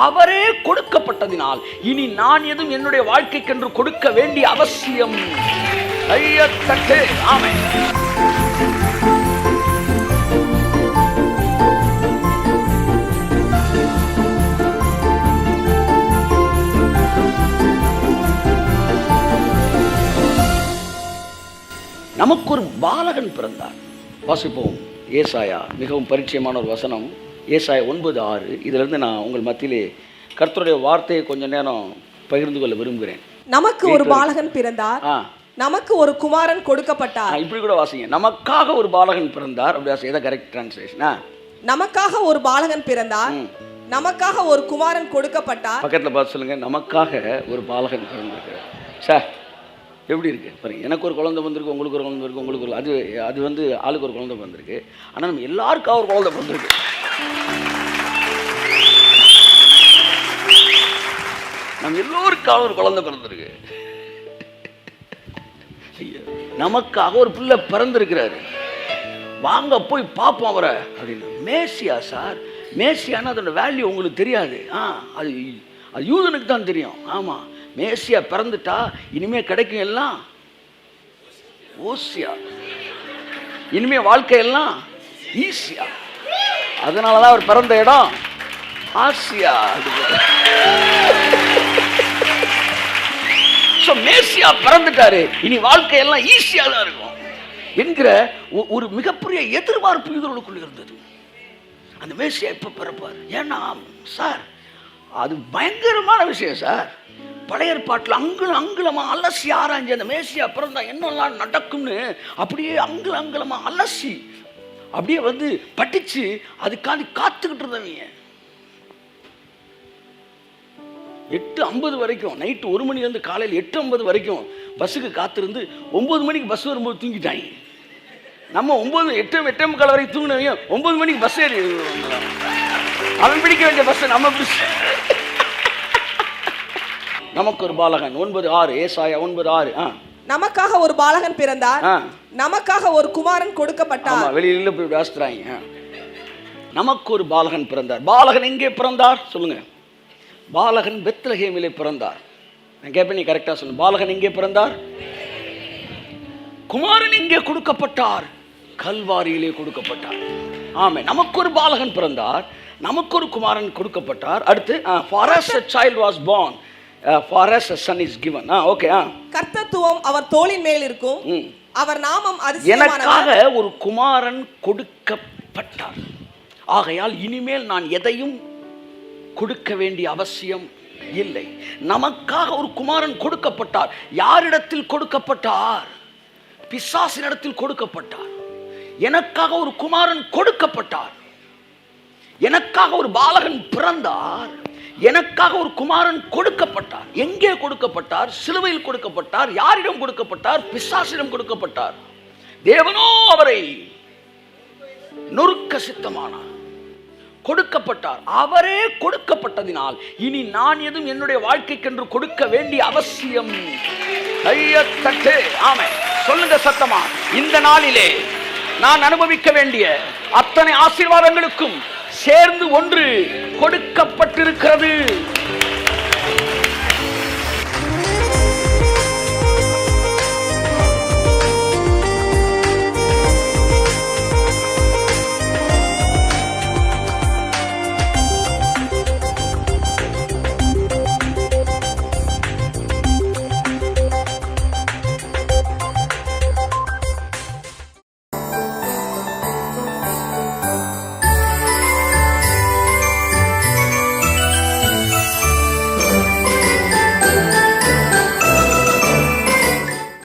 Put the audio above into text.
அவரே கொடுக்கப்பட்டதினால் இனி நான் எதுவும் என்னுடைய வாழ்க்கைக்கென்று கொடுக்க வேண்டிய அவசியம். கையத்தட்டு. ஆமென். நமக்கு ஒரு பாலகன் பிறந்தார். வாசிப்போம். ஏசாயா, மிகவும் பரிச்சயமான ஒரு வசனம், ஏசாயா 9:6. இதிலிருந்து நான் உங்கள் மத்தியிலே கர்த்தருடைய வார்த்தையை கொஞ்ச நேரம் பகிர்ந்து கொள்ள விரும்புகிறேன். நமக்கு ஒரு பாலகன் பிறந்தார், நமக்கு ஒரு குமாரன் கொடுக்கப்பட்டார். இப்படி கூட வாசிங்க. நமக்காக ஒரு பாலகன் பிறந்தார். அப்படி வாசி. இதான் கரெக்ட் டிரான்ஸ்லேஷனா? நமக்காக ஒரு பாலகன் பிறந்தார், நமக்காக ஒரு குமாரன் கொடுக்கப்பட்டார். பக்கத்தில் பார்த்து சொல்லுங்க, நமக்காக ஒரு பாலகன் பிறந்திருக்கிறார். சார் எப்படி இருக்கு பாருங்க. எனக்கு ஒரு குழந்தை வந்திருக்கு, உங்களுக்கு ஒரு குழந்தை இருக்கு, உங்களுக்கு ஒரு அது வந்து ஆளுக்கு ஒரு குழந்தை வந்திருக்கு. ஆனால் நம்ம எல்லாருக்காக ஒரு குழந்தை பிறந்திருக்கு. நம்ம எல்லோருக்காக ஒரு குழந்தை பிறந்திருக்கு. நமக்காக ஒரு பிள்ளை பிறந்திருக்கிறாரு. வாங்க போய் பார்ப்போம் அவரை அப்படின்னு. மேசியா சார், மேசியானா அதோட வேல்யூ உங்களுக்கு தெரியாது. அது யூதனுக்கு தான் தெரியும். ஆமாம், மேசியா பிறந்துட்டா இனிமே கிடைக்கும் எல்லாம் ஓசியா, இனிமே வாழ்க்கையெல்லாம் ஈஸியா. அதனாலதான் அவர் பிறந்த இடம் ஆசியா. மேசியா பிறந்துட்டாரு, இனி வாழ்க்கையெல்லாம் ஈஸியா தான் இருக்கும் என்கிற ஒரு மிகப்பெரிய எதிர்பார்ப்பு யூதர்களுக்குள்ள இருந்தது. அந்த மேசியா எப்ப பிறப்பார்? ஏன்னா சார் அது பயங்கரமான விஷயம் சார். பழைய ஏற்பாட்டில் அங்குலமா அலசி ஆராய்ஞ்சி அந்த மேசியா பிறந்தா என்னெல்லாம் நடக்கும்னு அப்படியே அங்குலமா அலசி அப்படியே வந்து படிச்சு அதுக்காண்டி காத்துக்கிட்டு இருந்தவங்க 8:50 வரைக்கும், நைட்டு 1 மணிலேருந்து காலையில் 8:50 வரைக்கும் பஸ்ஸுக்கு காத்திருந்து 9 மணிக்கு பஸ் வரும்போது தூங்கிட்டாங்க. நம்ம 8:45 வரைக்கும் தூங்கினவங்க 9 மணிக்கு பஸ் ஏறி அவன் பிடிக்க வேண்டிய பஸ் நம்ம பிடிச்சி. நமக்கு ஒரு பாலகன் 9:6, ஏசாயா 9:6. நமக்காக ஒரு பாலகன் பிறந்தார், நமக்காக ஒரு குமாரன் கொடுக்கப்பட்டார். வெளியில போய் வாசிறாங்க. நமக்கு ஒரு பாலகன் பிறந்தார். பாலகன் எங்கே பிறந்தார் சொல்லுங்க? பாலகன் பெத்லகேமிலே பிறந்தார். நான் கேட்பேன், நீ கரெக்டா சொல்லு. பாலகன் எங்கே பிறந்தார்? குமாரன் எங்கே கொடுக்கப்பட்டார்? கல்வாரியிலே கொடுக்கப்பட்டார். ஆமே, நமக்கு ஒரு பாலகன் பிறந்தார், நமக்கு ஒரு குமாரன் கொடுக்கப்பட்டார். அடுத்து for us a child was born, for us a son is given. Okay. கர்த்தத்துவம் அவர் தோளின் மேல் இருக்கும், அவர் நாமம் அதிசயமானவர். எனக்காக ஒரு குமாரன் கொடுக்கப்பட்டார். ஆகையால் இனிமேல் நான் எதையும் கொடுக்க வேண்டிய அவசியம் இல்லை. நமக்காக ஒரு குமாரன் கொடுக்கப்பட்டார். யாரிடத்தில் கொடுக்கப்பட்டார்? பிசாசினிடத்தில் கொடுக்கப்பட்டார். எனக்காக ஒரு குமாரன் கொடுக்கப்பட்டார். எனக்காக ஒரு பாலகன் பிறந்தார். எனக்காக ஒரு குமாரன் கொடுக்கப்பட்டார். எங்கே கொடுக்கப்பட்டார்? சிலுவையில் கொடுக்கப்பட்டார். யாரிடம் கொடுக்கப்பட்டார்? பிசாசிடம் கொடுக்கப்பட்டார். தேவனோ அவரை நொறுக்க சித்தமானார். கொடுக்கப்பட்டார். அவரே கொடுக்கப்பட்டதினால் இனி நான் எதுவும் என்னுடைய வாழ்க்கைக்கென்று கொடுக்க வேண்டிய அவசியம். கையத்தட்டு. ஆமென். சொல்லுங்க சத்தமா. இந்த நாளிலே நான் அனுபவிக்க வேண்டிய அத்தனை ஆசீர்வாதங்களுக்கும் சேர்ந்து ஒன்று கொடுக்கப்பட்டிருக்கிறது.